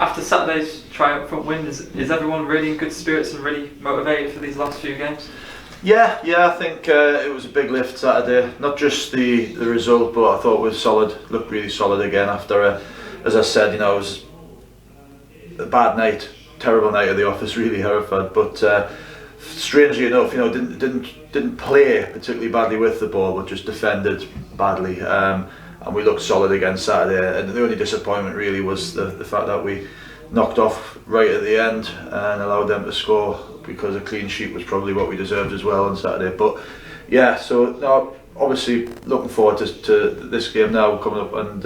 After Saturday's triumphant win, is everyone really in good spirits and really motivated for these last few games? Yeah, I think it was a big lift Saturday. Not just the result, but I thought it was solid. Looked really solid again after, as I said, it was a bad night, terrible night at the office, really Hereford. But strangely enough, didn't play particularly badly with the ball, but just defended badly. And we looked solid again Saturday. And the only disappointment really was the fact that we knocked off right at the end and allowed them to score, because a clean sheet was probably what we deserved as well on Saturday. But yeah, so now obviously looking forward to this game now coming up, and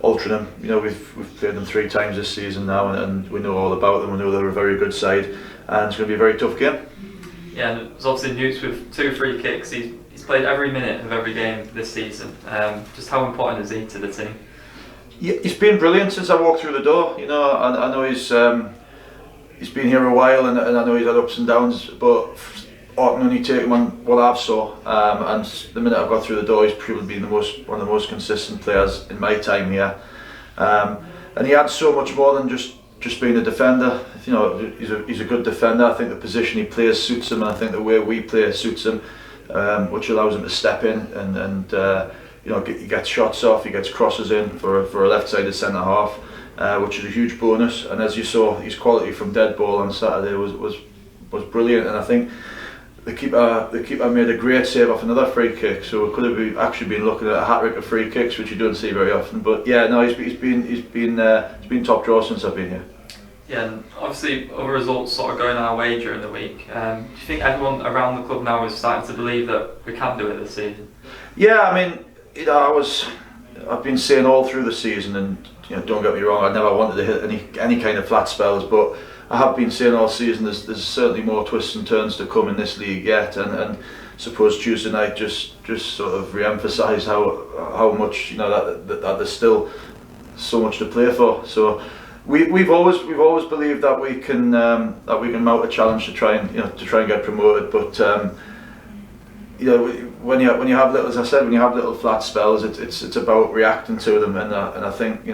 Altrincham. We've played them 3 times this season now, and we know all about them. We know they're a very good side, and it's going to be a very tough game. Yeah, and it's obviously Newts with 2 free kicks. He's played every minute of every game this season. Just how important is he to the team? Yeah, he's been brilliant since I walked through the door. I know he's been here a while, and I know he's had ups and downs, but I can only take him on what I've saw. And the minute I got through the door, he's probably been one of the most consistent players in my time here. And he adds so much more than just being a defender. He's a good defender. I think the position he plays suits him, and I think the way we play suits him, which allows him to step in and he gets shots off, he gets crosses in for a left-sided centre half, which is a huge bonus. And as you saw, his quality from dead ball on Saturday was brilliant. And I think the keeper made a great save off another free kick, so we could have actually been looking at a hat-trick of free kicks, which you don't see very often. But yeah, no, he's been top draw since I've been here. Yeah, and obviously other results sort of going our way during the week. Do you think everyone around the club now is starting to believe that we can do it this season? Yeah, I mean, I've been saying all through the season, and don't get me wrong, I never wanted to hit any kind of flat spells, but I have been saying all season there's certainly more twists and turns to come in this league yet, and I suppose Tuesday night just sort of re-emphasised how much that there's still so much to play for. So we've always believed that we can mount a challenge to try and get promoted, but when you have little, as I said, when you have little flat spells, it's about reacting to them, and I think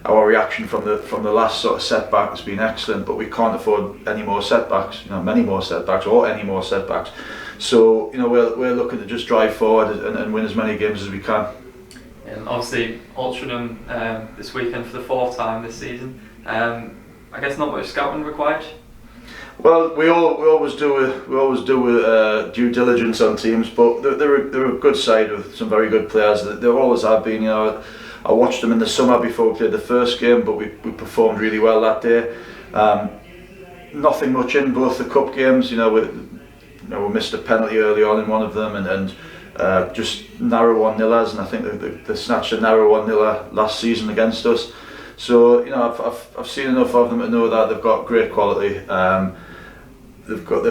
our reaction from the last sort of setback has been excellent, but we can't afford any more setbacks, many more setbacks or any more setbacks. So we're looking to just drive forward and win as many games as we can. And obviously Altrincham this weekend for the 4th time this season. I guess not much scouting required. Well, we always do due diligence on teams, but they're a good side with some very good players. They always have been. I watched them in the summer before we played the first game, but we performed really well that day. Nothing much in both the cup games. We missed a penalty early on in one of them, and just narrow 1-0ers, and I think they snatched a narrow 1-0 last season against us. So I've seen enough of them to know that they've got great quality. They play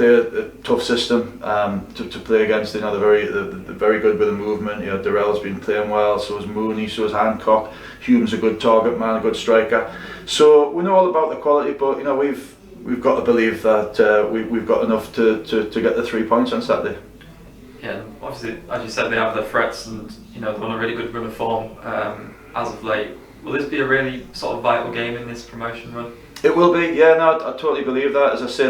a tough system to play against. They're very good with the movement. Durrell's been playing well, so is Mooney, so is Hancock. Hume's a good target man, a good striker. So we know all about the quality, but we've got to believe that we've got enough to get the 3 points on Saturday. Yeah, obviously, as you said, they have their threats, and they're on a really good run of form as of late. Will this be a really sort of vital game in this promotion run? It will be, yeah. No, I totally believe that. As I say,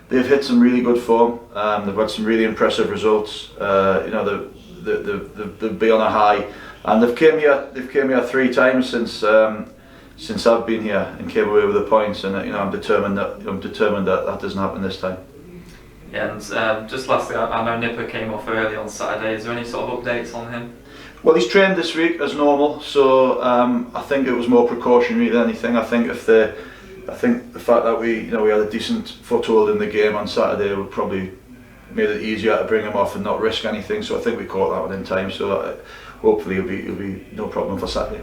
they've hit some really good form. They've had some really impressive results. They'll be on a high, and they've came here 3 times since I've been here and came away with the points. And I'm determined that doesn't happen this time. Yeah, and just lastly, I know Nipper came off early on Saturday. Is there any sort of updates on him? Well, he's trained this week as normal, so I think it was more precautionary than anything. I think the fact that we had a decent foothold in the game on Saturday would probably made it easier to bring him off and not risk anything. So I think we caught that one in time. So hopefully it'll be no problem for Saturday.